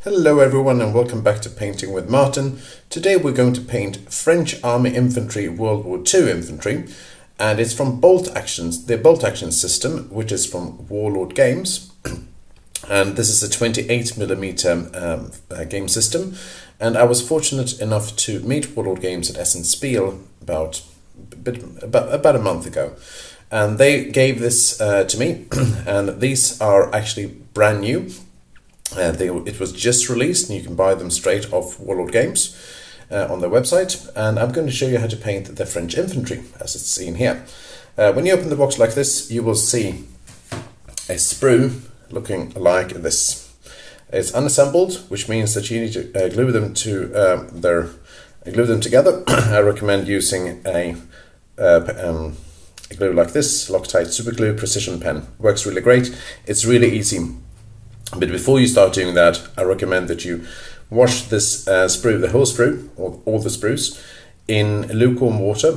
Hello everyone and welcome back to Painting with Martin. Today we're going to paint French Army Infantry World War II Infantry, and it's from Bolt Actions, the Bolt Action system, which is from Warlord Games. And this is a 28mm game system, and I was fortunate enough to meet Warlord Games at Essen Spiel about a month ago. And they gave this to me, and these are actually brand new. It was just released, and you can buy them straight off Warlord Games on their website. And I'm going to show you how to paint the French infantry, as it's seen here. When you open the box like this, you will see a sprue looking like this. It's unassembled, which means that you need to glue them together. I recommend using a glue like this, Loctite Super Glue Precision Pen. Works really great. It's really easy. But before you start doing that, I recommend that you wash this sprue, the whole sprue, or all the sprues, in lukewarm water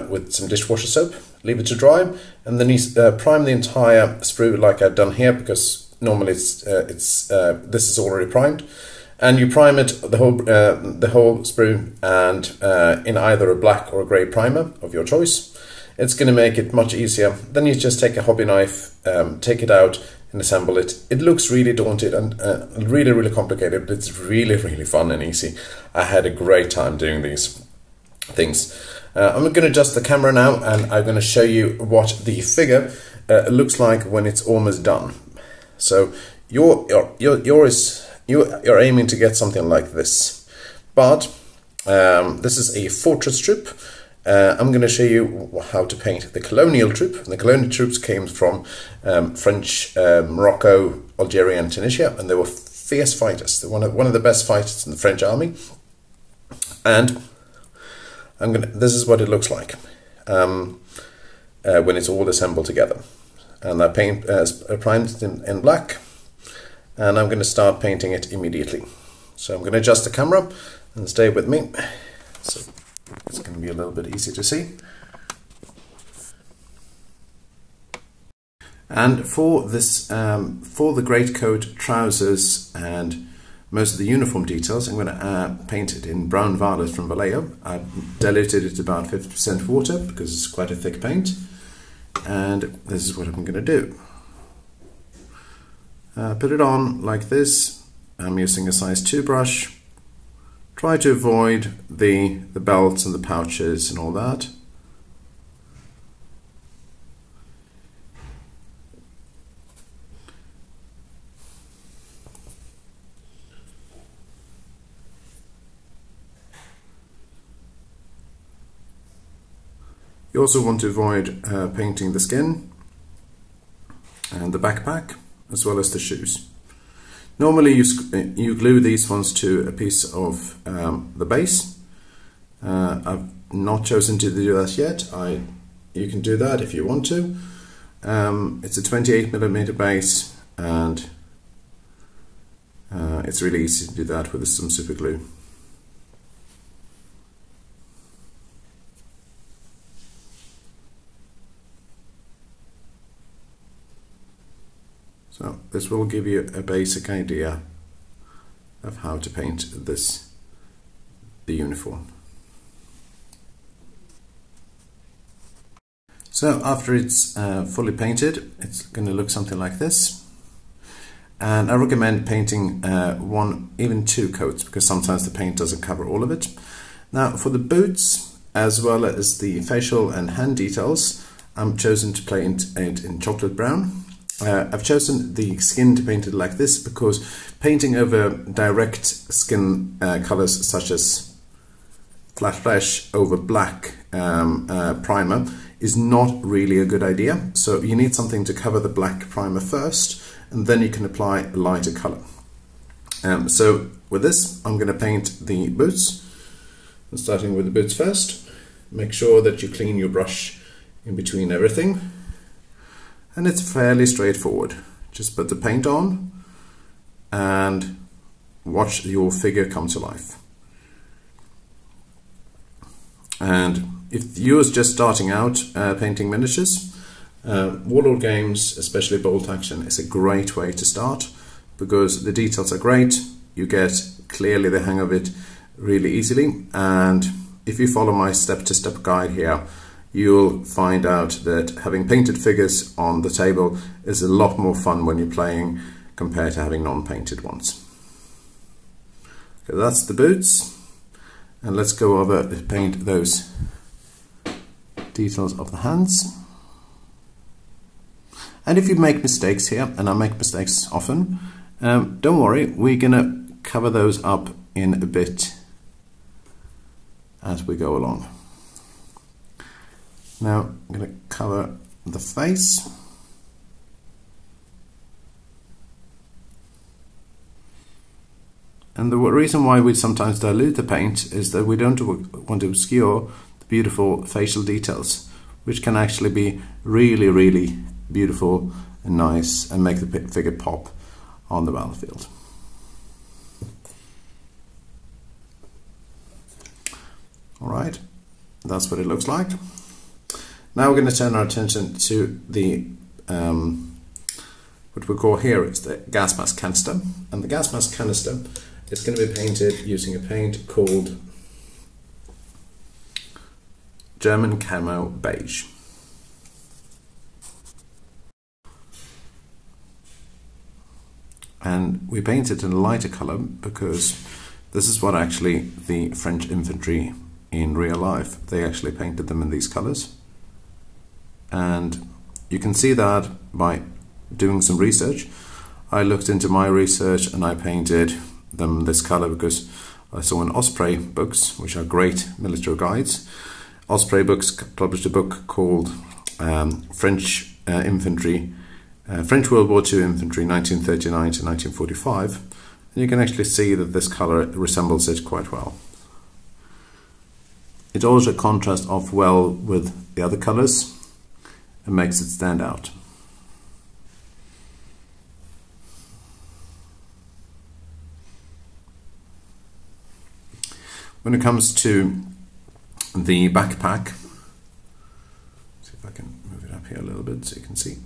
with some dishwasher soap. Leave it to dry, and then you prime the entire sprue like I've done here, because normally this is already primed. And you prime it, the whole sprue, and in either a black or a grey primer of your choice. It's going to make it much easier. Then you just take a hobby knife, take it out, and assemble it. It looks really daunting and really complicated, but it's really fun and easy. I had a great time doing these things. I'm going to adjust the camera now, and I'm going to show you what the figure looks like when it's almost done. So you're aiming to get something like this, but this is a fortress troop. I'm going to show you how to paint the colonial troop. The colonial troops came from French, Morocco, Algeria and Tunisia, and they were fierce fighters. They're one of the best fighters in the French army. And this is what it looks like when it's all assembled together. And I primed it in black, and I'm going to start painting it immediately. So I'm going to adjust the camera and stay with me. So it's going to be a little bit easy to see. And for this, for the greatcoat, trousers, and most of the uniform details, I'm going to paint it in brown violet from Vallejo. I've diluted it about 50% water because it's quite a thick paint. And this is what I'm going to do. Put it on like this. I'm using a size 2 brush. Try to avoid the belts and the pouches and all that. You also want to avoid painting the skin and the backpack, as well as the shoes. Normally you glue these ones to a piece of the base. I've not chosen to do that yet. You can do that if you want to. It's a 28mm base, and it's really easy to do that with some super glue. So this will give you a basic idea of how to paint the uniform. So after it's fully painted, it's going to look something like this. And I recommend painting one, even 2 coats, because sometimes the paint doesn't cover all of it. Now for the boots, as well as the facial and hand details, I'm chosen to paint it in chocolate brown. I've chosen the skin to paint it like this because painting over direct skin colors such as flat flesh over black primer is not really a good idea. So you need something to cover the black primer first, and then you can apply a lighter color. So with this, I'm going to paint the boots. I'm starting with the boots first. Make sure that you clean your brush in between everything. And it's fairly straightforward. Just put the paint on and watch your figure come to life. And if you're just starting out painting miniatures, Warlord Games, especially Bolt Action, is a great way to start because the details are great. you get clearly the hang of it really easily. And if you follow my step-to-step guide here, you'll find out that having painted figures on the table is a lot more fun when you're playing compared to having non-painted ones. Okay, that's the boots, and let's go over to paint those details of the hands. And if you make mistakes here, and I make mistakes often, don't worry, we're gonna cover those up in a bit as we go along. Now I'm going to cover the face. And the reason why we sometimes dilute the paint is that we don't want to obscure the beautiful facial details, which can actually be really, really beautiful and nice and make the figure pop on the battlefield. Alright, that's what it looks like. Now we're going to turn our attention to the what we call here is the gas mask canister, and the gas mask canister is going to be painted using a paint called German Camo Beige. And we paint it in a lighter color because this is what actually the French infantry in real life, they actually painted them in these colors. And you can see that by doing some research. I looked into my research and I painted them this color because I saw in Osprey books, which are great military guides. Osprey books published a book called French Infantry, French World War II Infantry 1939 to 1945. And you can actually see that this color resembles it quite well. It also contrasts off well with the other colors and makes it stand out. When it comes to the backpack, see if I can move it up here a little bit so you can see.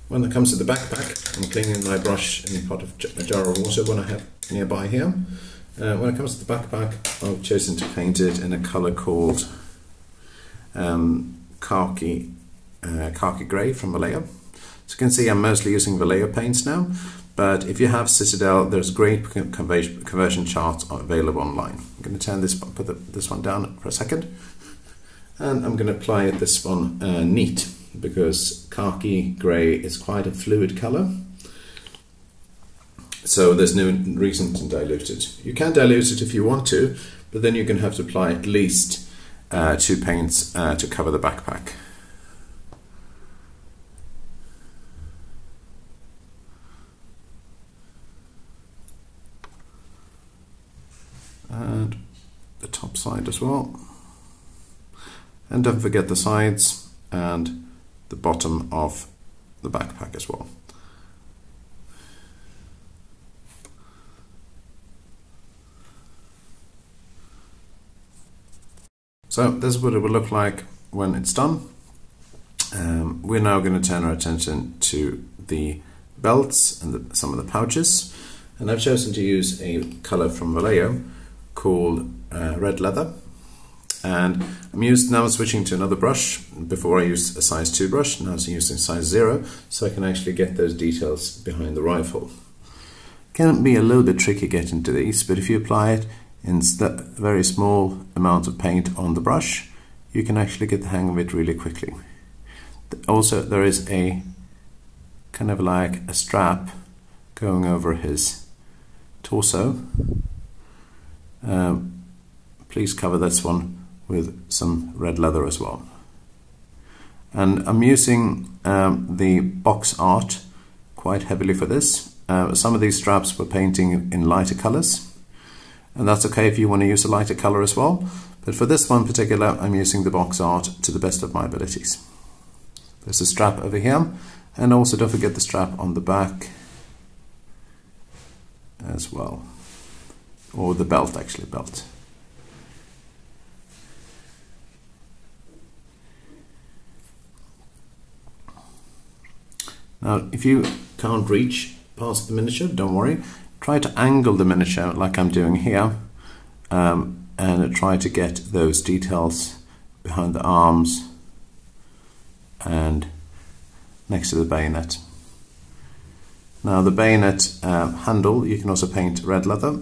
When it comes to the backpack, I'm cleaning my brush in a pot of a jar of water when I have nearby here. When it comes to the backpack, I've chosen to paint it in a color called Khaki Grey from Vallejo. So you can see I'm mostly using Vallejo Paints now, but if you have Citadel, there's great conversion charts available online. I'm going to turn this, put this one down for a second, and I'm going to apply this one neat, because Khaki Grey is quite a fluid color. So there's no reason to dilute it. You can dilute it if you want to, but then you're going to have to apply at least 2 paints to cover the backpack. And the top side as well. And don't forget the sides and the bottom of the backpack as well. So this is what it will look like when it's done. We're now going to turn our attention to the belts and some of the pouches. And I've chosen to use a color from Vallejo called red leather. And I'm switching to another brush. Before I used a size 2 brush, now I'm using size 0, so I can actually get those details behind the rifle. Can be a little bit tricky getting to these, but if you apply it in very small amounts of paint on the brush, you can actually get the hang of it really quickly. Also, there is a kind of like a strap going over his torso. Please cover this one with some red leather as well. And I'm using the box art quite heavily for this. Some of these straps we're painting in lighter colors, and that's okay if you want to use a lighter color as well, but for this one in particular I'm using the box art to the best of my abilities. There's a strap over here, and also don't forget the strap on the back as well, or the belt, actually, belt. Now if you can't reach past the miniature, don't worry, try to angle the miniature like I'm doing here, and try to get those details behind the arms and next to the bayonet. Now the bayonet handle, you can also paint red leather.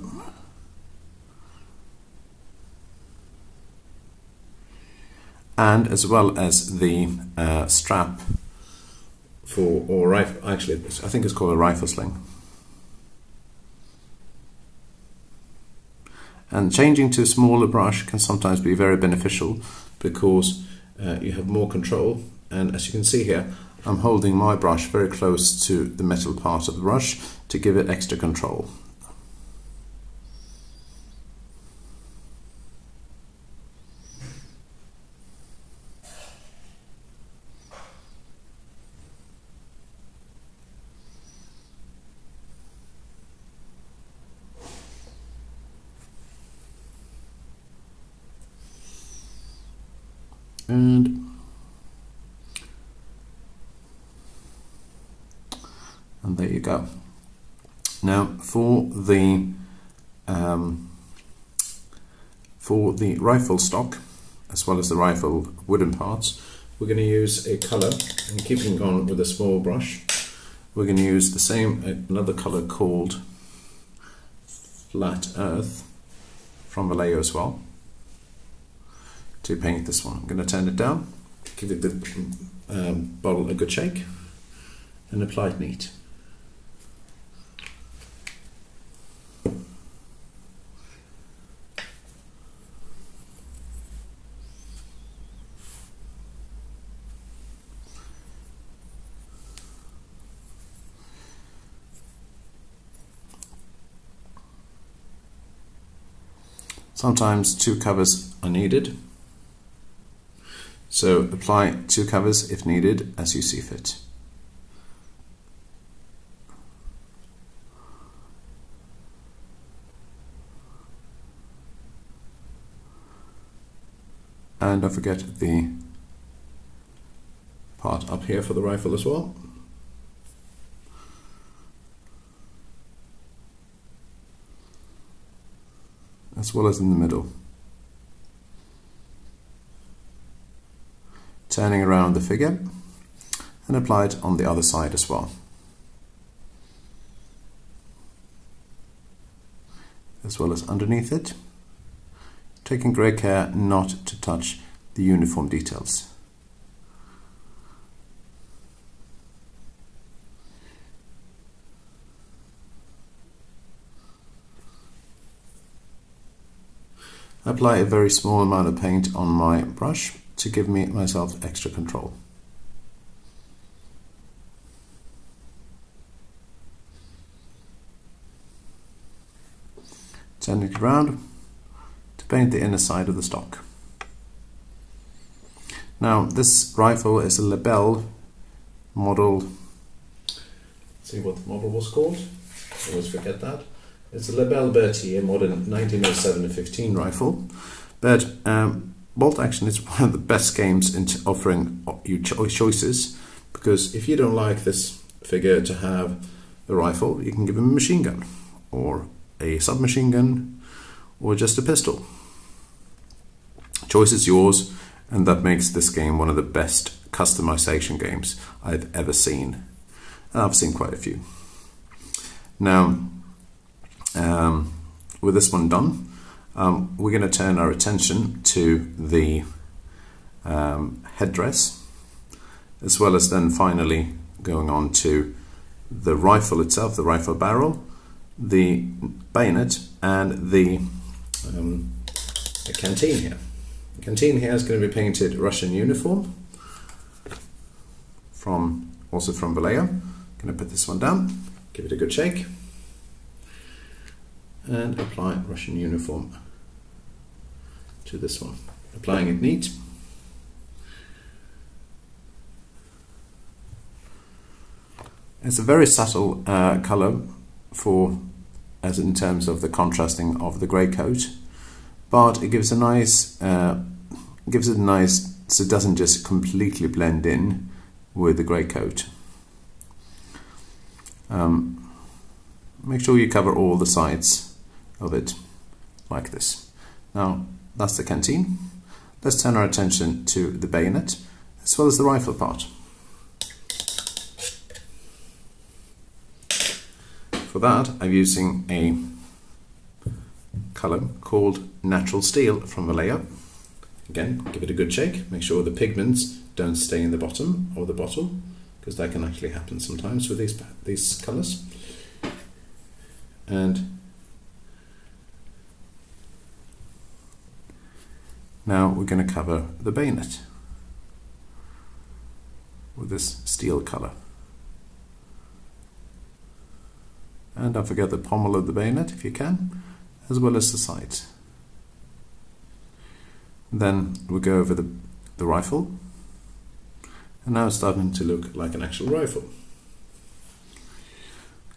And as well as the strap for, or rifle, actually I think it's called a rifle sling. And changing to a smaller brush can sometimes be very beneficial because you have more control, and as you can see here, I'm holding my brush very close to the metal part of the brush to give it extra control. And there you go. Now for the rifle stock, as well as the rifle wooden parts, we're going to use a color, and keeping on with a small brush, we're going to use the same, another color called Flat Earth from Vallejo as well, to paint this one. I'm going to turn it down, give it the bottle a good shake, and apply it neat. Sometimes two covers are needed, so apply two covers if needed as you see fit. And don't forget the part up here for the rifle as well. As well as in the middle. Turning around the figure and apply it on the other side as well. As well as underneath it. Taking great care not to touch the uniform details. Apply a very small amount of paint on my brush to give myself extra control. Turning it around to paint the inner side of the stock. Now this rifle is a Lebel model. Let's see what the model was called. I always forget that. It's a Lebel Bertie, a modern 1907-15 rifle, but Bolt Action is one of the best games into offering you choices, because if you don't like this figure to have a rifle, you can give him a machine gun, or a submachine gun, or just a pistol. Choice is yours, and that makes this game one of the best customization games I've ever seen, and I've seen quite a few. Now, with this one done, we're going to turn our attention to the headdress, as well as then finally going on to the rifle itself, the rifle barrel, the bayonet, and the canteen here. The canteen here is going to be painted Russian uniform, also from Vallejo. I'm going to put this one down, give it a good shake, and apply Russian uniform to this one. Applying it neat. It's a very subtle colour as in terms of the contrasting of the grey coat, but it gives a nice, so it doesn't just completely blend in with the grey coat. make sure you cover all the sides of it like this. Now that's the canteen. Let's turn our attention to the bayonet as well as the rifle part. For that I'm using a colour called Natural Steel from Vallejo. Again, give it a good shake, make sure the pigments don't stay in the bottom of the bottle, because that can actually happen sometimes with these colours. And now we're going to cover the bayonet with this steel colour. And don't forget the pommel of the bayonet if you can, as well as the sides. Then we'll go over the rifle, and now it's starting to look like an actual rifle.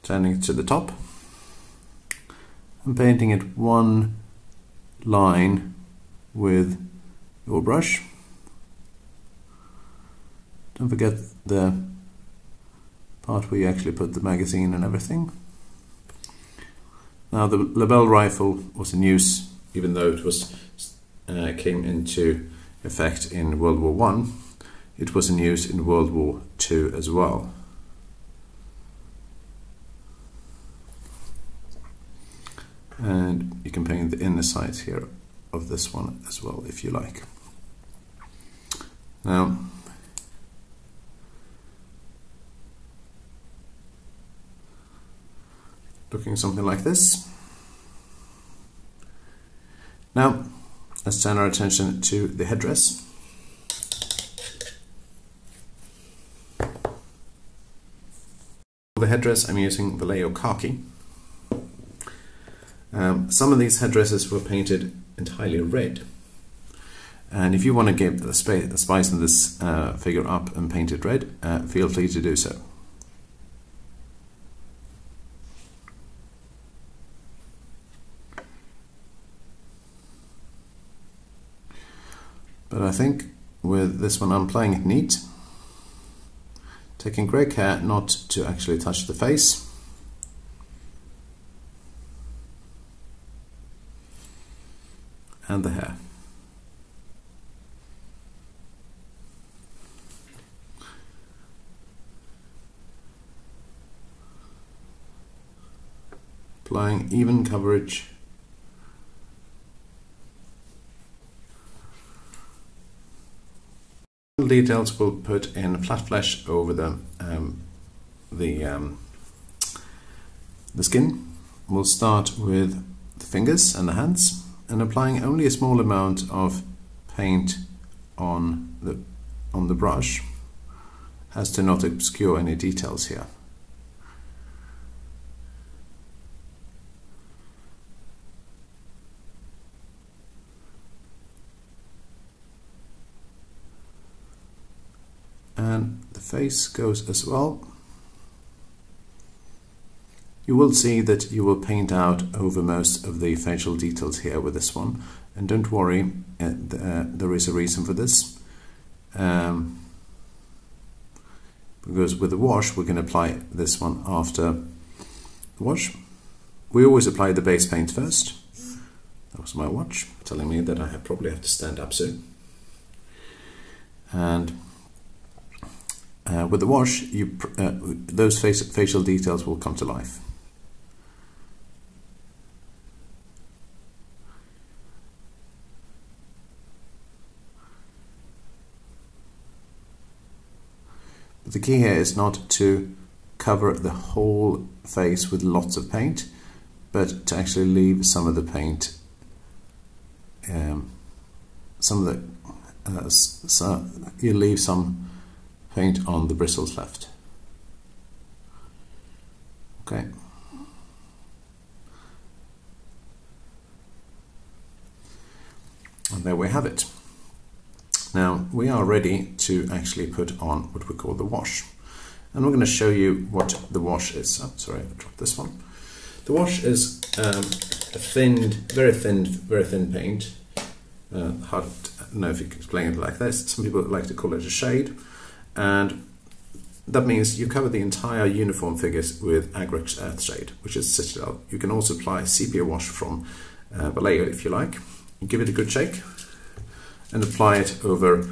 Turning it to the top and painting it one line with your brush. Don't forget the part where you actually put the magazine and everything. Now the Lebel rifle was in use, even though it was came into effect in World War I, it was in use in World War II as well. And you can paint the inner sides here of this one as well if you like. Now looking something like this. Now let's turn our attention to the headdress. For the headdress I'm using Vallejo Khaki. Some of these headdresses were painted entirely red, and if you want to give the spice in this figure up and paint it red, feel free to do so. But I think with this one I'm playing it neat, taking great care not to actually touch the face. And the hair. Applying even coverage. Details we'll put in flat flesh over the skin. We'll start with the fingers and the hands, and applying only a small amount of paint on the brush, as to not obscure any details here. And the face goes as well. You will see that you will paint out over most of the facial details here with this one, and don't worry, there is a reason for this, because with the wash we're going to apply this one after the wash. We always apply the base paint first. That was my watch telling me that I probably have to stand up soon. And with the wash, those facial details will come to life. But the key here is not to cover the whole face with lots of paint, but to actually leave some of the paint, you leave some paint on the bristles left. Okay. And there we have it. Now we are ready to actually put on what we call the wash. And we're going to show you what the wash is. Oh, sorry, I dropped this one. The wash is a very thin paint. Hard to know if you can explain it like this. Some people like to call it a shade. And That means you cover the entire uniform figures with Agrax Earthshade, which is Citadel. You can also apply sepia wash from Vallejo if you like. You give it a good shake and apply it over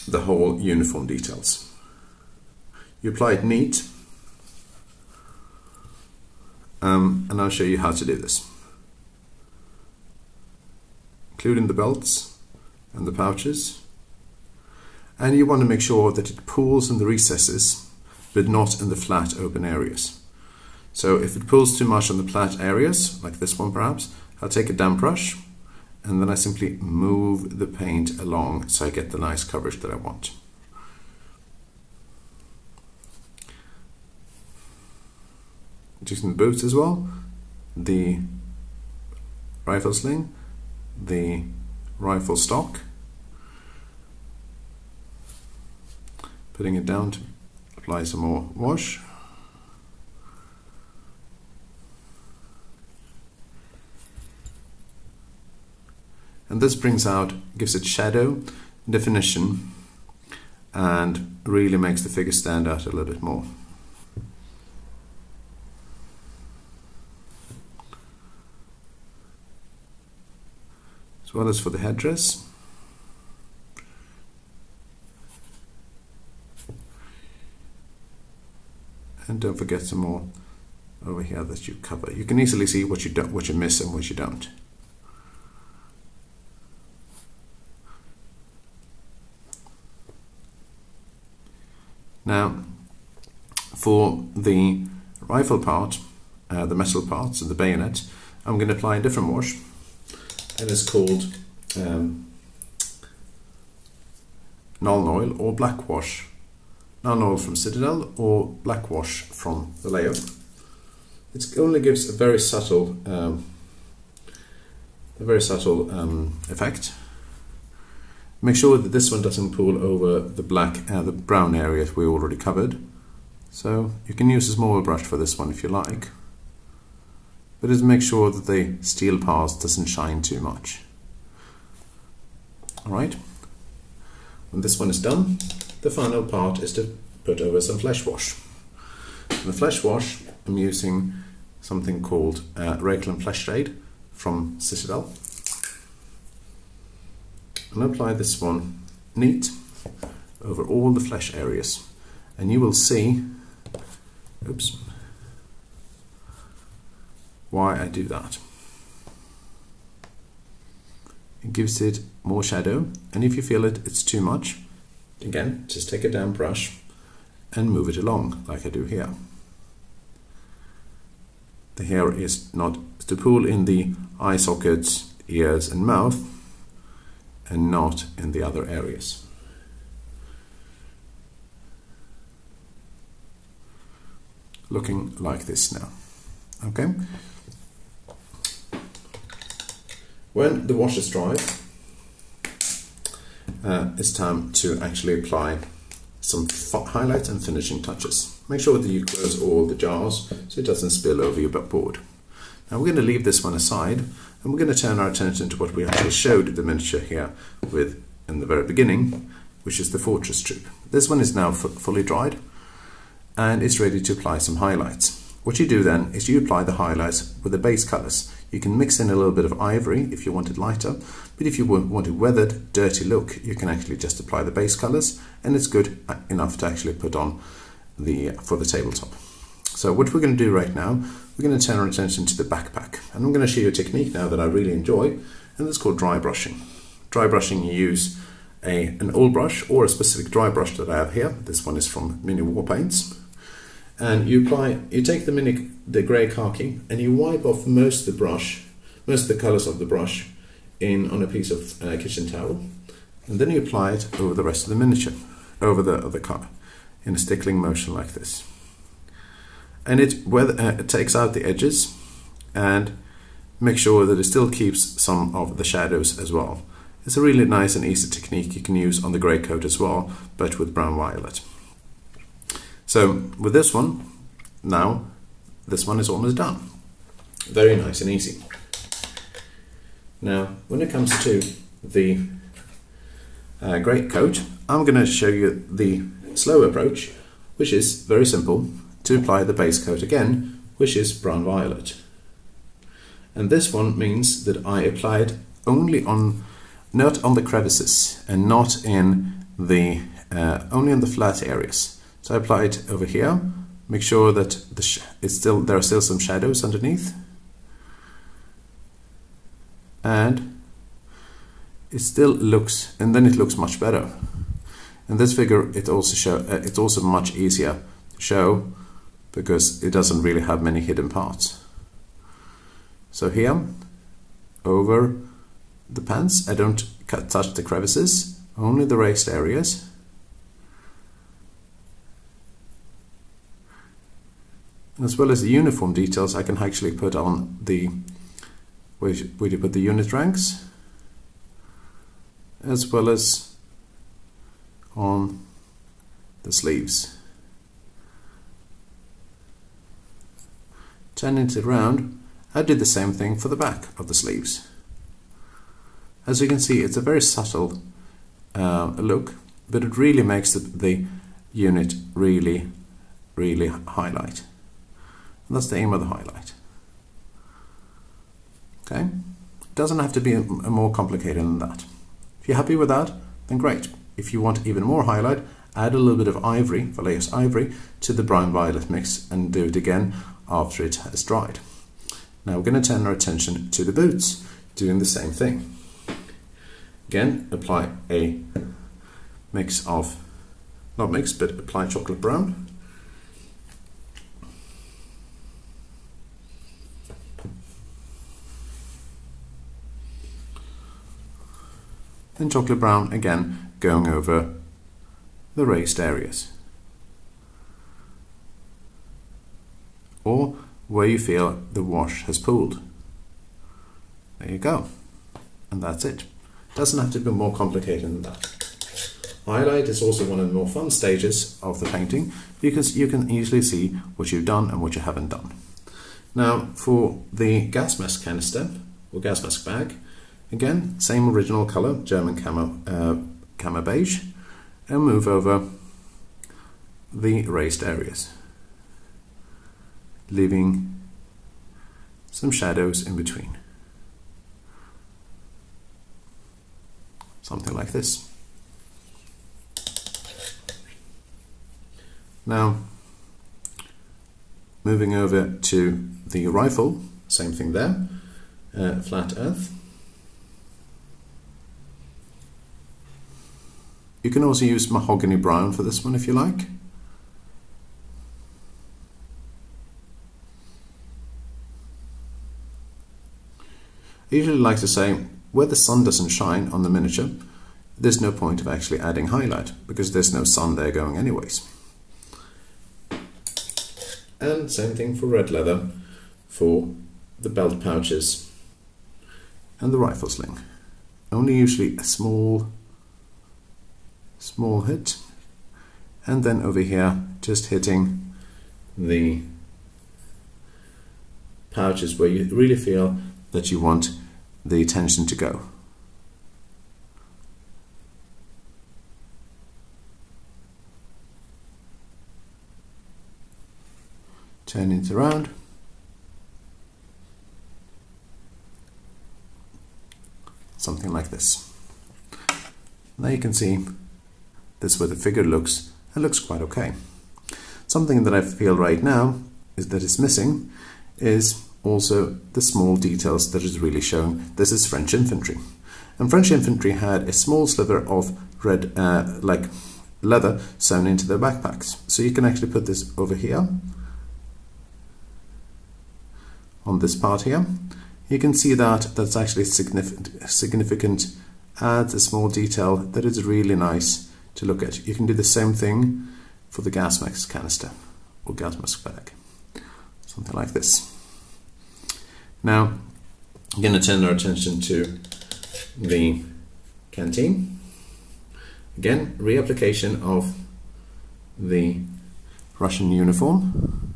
the whole uniform details. You apply it neat, and I'll show you how to do this, including the belts and the pouches. And you want to make sure that it pools in the recesses, but not in the flat open areas. So if it pulls too much on the flat areas, like this one perhaps, I'll take a damp brush and then I simply move the paint along so I get the nice coverage that I want. Using the boots as well, the rifle sling, the rifle stock, putting it down to apply some more wash. And this gives it shadow, definition, and really makes the figure stand out a little bit more. As well as for the headdress. And don't forget some more over here that you cover. You can easily see what you miss and what you don't. Now, for the rifle part, the metal parts and the bayonet, I'm going to apply a different wash, and it's called Nuln Oil or black wash. Nuln Oil from Citadel or black wash from Vallejo. It only gives a very subtle effect. Make sure that this one doesn't pool over the black and the brown areas we already covered. So you can use a smaller brush for this one if you like. But just make sure that the steel part doesn't shine too much. Alright. When this one is done, the final part is to put over some flesh wash. For the flesh wash, I'm using something called Reikland Fleshshade from Citadel. And apply this one neat over all the flesh areas. And you will see, oops, why I do that. It gives it more shadow, and if you feel it's too much, again, just take a damp brush and move it along, like I do here. The hair is not to pool in the eye sockets, ears and mouth, and not in the other areas. Looking like this now. Okay. When the wash is dry, it's time to actually apply some highlights and finishing touches. Make sure that you close all the jars so it doesn't spill over your board. Now we're going to leave this one aside, and we're going to turn our attention to what we actually showed the miniature here with in the very beginning, which is the fortress troop. This one is now fully dried and it's ready to apply some highlights. What you do then is you apply the highlights with the base colors. You can mix in a little bit of ivory if you want it lighter, but if you want a weathered, dirty look, you can actually just apply the base colors, and it's good enough to actually put on for the tabletop. So what we're going to do right now, we're going to turn our attention to the backpack, and I'm going to show you a technique now that I really enjoy, and it's called dry brushing. Dry brushing, you use an old brush or a specific dry brush that I have here. This one is from Warlord Paints. And you take the grey khaki and you wipe off most of the colours of the brush on a piece of kitchen towel, and then you apply it over the rest of the miniature, over the car, in a stickling motion like this. And it takes out the edges and make sure that it still keeps some of the shadows as well. It's a really nice and easy technique you can use on the grey coat as well, but with brown violet. So with this one, now this one is almost done. Very nice and easy. Now when it comes to the grey coat, I'm going to show you the slow approach which is very simple, to apply the base coat again, which is brown violet. And this one means that I applied only on, not on the crevices and not in the, only on the flat areas. So I apply it over here, make sure that there are still some shadows underneath. And it still looks, and then it looks much better. In this figure, it's also much easier to show because it doesn't really have many hidden parts. So here, over the pants, I don't touch the crevices, only the raised areas. As well as the uniform details, I can actually put on the, where you put the unit ranks, as well as on the sleeves. Turning it around, I did the same thing for the back of the sleeves. As you can see, it's a very subtle look, but it really makes the unit really highlight. And that's the aim of the highlight. Okay, it doesn't have to be more complicated than that. If you're happy with that, then great. If you want even more highlight, add a little bit of ivory, Vallejo's ivory, to the brown violet mix and do it again after it has dried. Now we're going to turn our attention to the boots, doing the same thing. Again, apply a mix of, not mix, but apply chocolate brown. And chocolate brown again, going over the raised areas, or where you feel the wash has pooled. There you go, and that's it. Doesn't have to be more complicated than that. Highlight is also one of the more fun stages of the painting because you can easily see what you've done and what you haven't done. Now for the gas mask canister or gas mask bag, again, same original color, German camo beige, and move over the raised areas, leaving some shadows in between. Something like this. Now, moving over to the rifle, same thing there, flat earth. You can also use mahogany brown for this one if you like. I usually like to say, where the sun doesn't shine on the miniature, there's no point of actually adding highlight, because there's no sun there going anyways. And same thing for red leather, for the belt pouches and the rifle sling. Only usually a small hit, and then over here just hitting the pouches where you really feel that you want the attention to go. Turn it around. Something like this. Now you can see this is where the figure looks. It looks quite okay. Something that I feel right now is that is missing is also the small details that is really shown. This is French Infantry. And French Infantry had a small sliver of red, like leather sewn into their backpacks. So you can actually put this over here, on this part here. You can see that that's actually significant, adds a small detail that is really nice to look at. You can do the same thing for the gas mask canister or gas mask bag. Something like this. Now, I'm going to turn our attention to the canteen. Again, reapplication of the Russian uniform.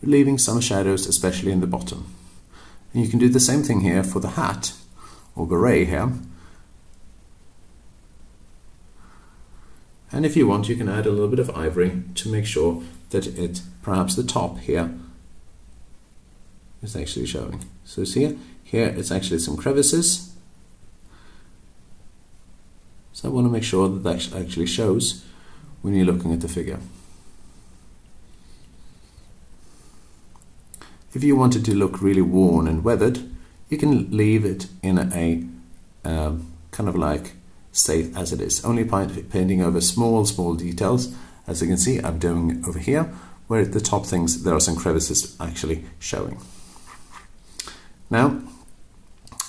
Leaving some shadows, especially in the bottom. And you can do the same thing here for the hat or beret here. And if you want, you can add a little bit of ivory to make sure that it, perhaps the top here, is actually showing. So see here it's actually some crevices. So I want to make sure that that actually shows when you're looking at the figure. If you want it to look really worn and weathered, you can leave it in a kind of like state as it is, only painting over small details. As you can see, I'm doing over here, where at the top things there are some crevices actually showing. Now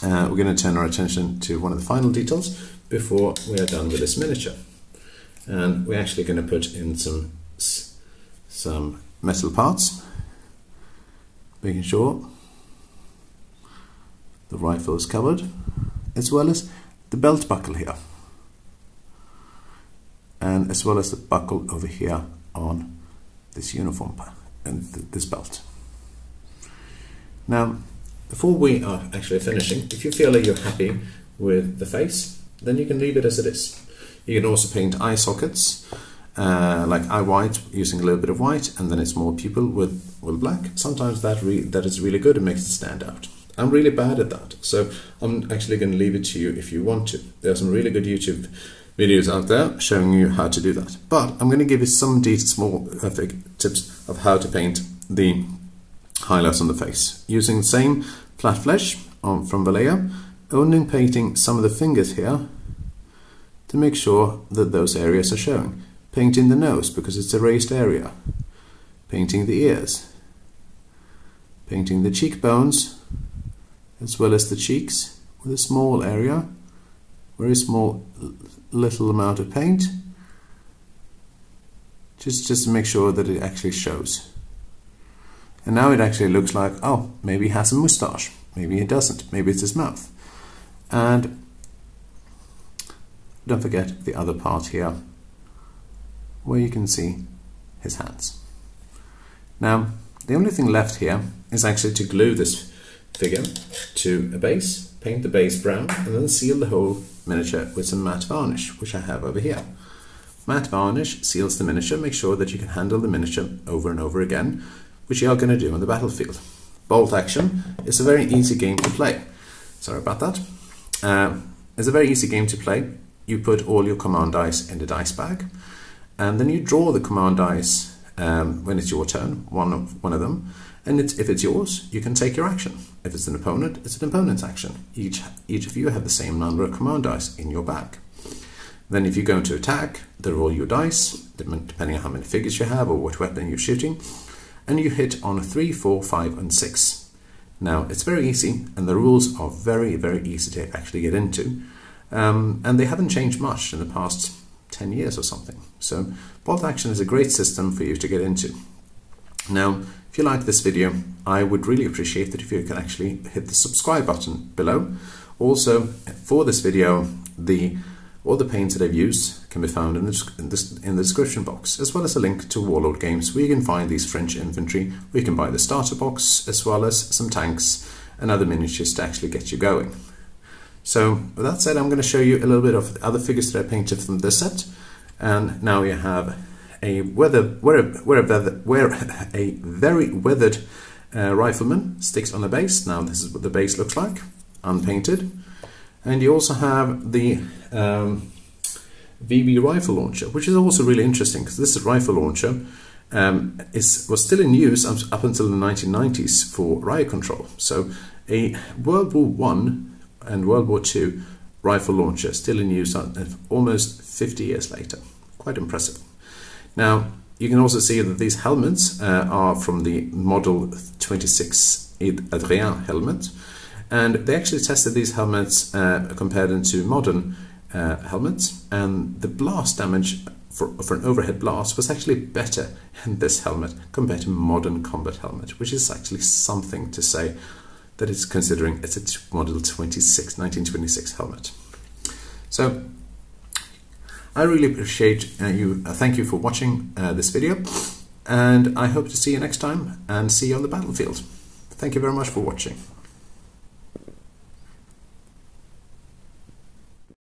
we're going to turn our attention to one of the final details before we are done with this miniature, and we're actually going to put in some metal parts, making sure the rifle is covered, as well as the belt buckle here, and as well as the buckle over here on this uniform and this belt. Now, before we are actually finishing, if you feel that you're happy with the face, then you can leave it as it is. You can also paint eye sockets, like eye white, using a little bit of white, and then a small pupil with black. Sometimes that is really good and makes it stand out. I'm really bad at that, so I'm actually going to leave it to you if you want to. There are some really good YouTube videos out there showing you how to do that. But I'm going to give you some small tips of how to paint the highlights on the face, using the same flat flesh from Vallejo, only painting some of the fingers here to make sure that those areas are showing. Painting the nose because it's a raised area, painting the ears, painting the cheekbones, as well as the cheeks with a small area, very small little amount of paint, just to make sure that it actually shows. And now it actually looks like, oh, maybe he has a moustache, maybe he doesn't, maybe it's his mouth. And don't forget the other part here where you can see his hands. Now the only thing left here is actually to glue this figure to a base, paint the base brown, and then seal the whole miniature with some matte varnish, which I have over here. Matte varnish seals the miniature, make sure that you can handle the miniature over and over again, which you are going to do on the battlefield. Bolt action is a very easy game to play. Sorry about that. It's a very easy game to play. You put all your command dice in the dice bag, and then you draw the command dice when it's your turn, one of them, and if it's yours, you can take your action. If it's an opponent, it's an opponent's action. Each of you have the same number of command dice in your bag. Then if you go to attack, they roll your dice, depending on how many figures you have or what weapon you're shooting, and you hit on 3, 4, 5 and 6. Now it's very easy, and the rules are very, very easy to actually get into, and they haven't changed much in the past 10 years or something. So bolt action is a great system for you to get into. Now if you like this video, I would really appreciate it if you can actually hit the subscribe button below. Also, for this video, all the paints that I've used can be found in the description box, as well as a link to Warlord Games, where you can find these French infantry, where you can buy the starter box, as well as some tanks and other miniatures to actually get you going. So with that said, I'm going to show you a little bit of the other figures that I painted from this set. And now you have a very weathered rifleman sticks on the base. Now this is what the base looks like, unpainted. And you also have the VB rifle launcher, which is also really interesting, because this rifle launcher was still in use up until the 1990s for riot control. So a World War I and World War II rifle launcher still in use almost 50 years later. Quite impressive. Now you can also see that these helmets are from the model 26 Adrien helmet, and they actually tested these helmets, compared them to modern helmets, and the blast damage for an overhead blast was actually better in this helmet compared to modern combat helmet, which is actually something to say, that it's considering it's a model 1926 helmet. So I really appreciate you. Thank you for watching this video, and I hope to see you next time and see you on the battlefield. Thank you very much for watching.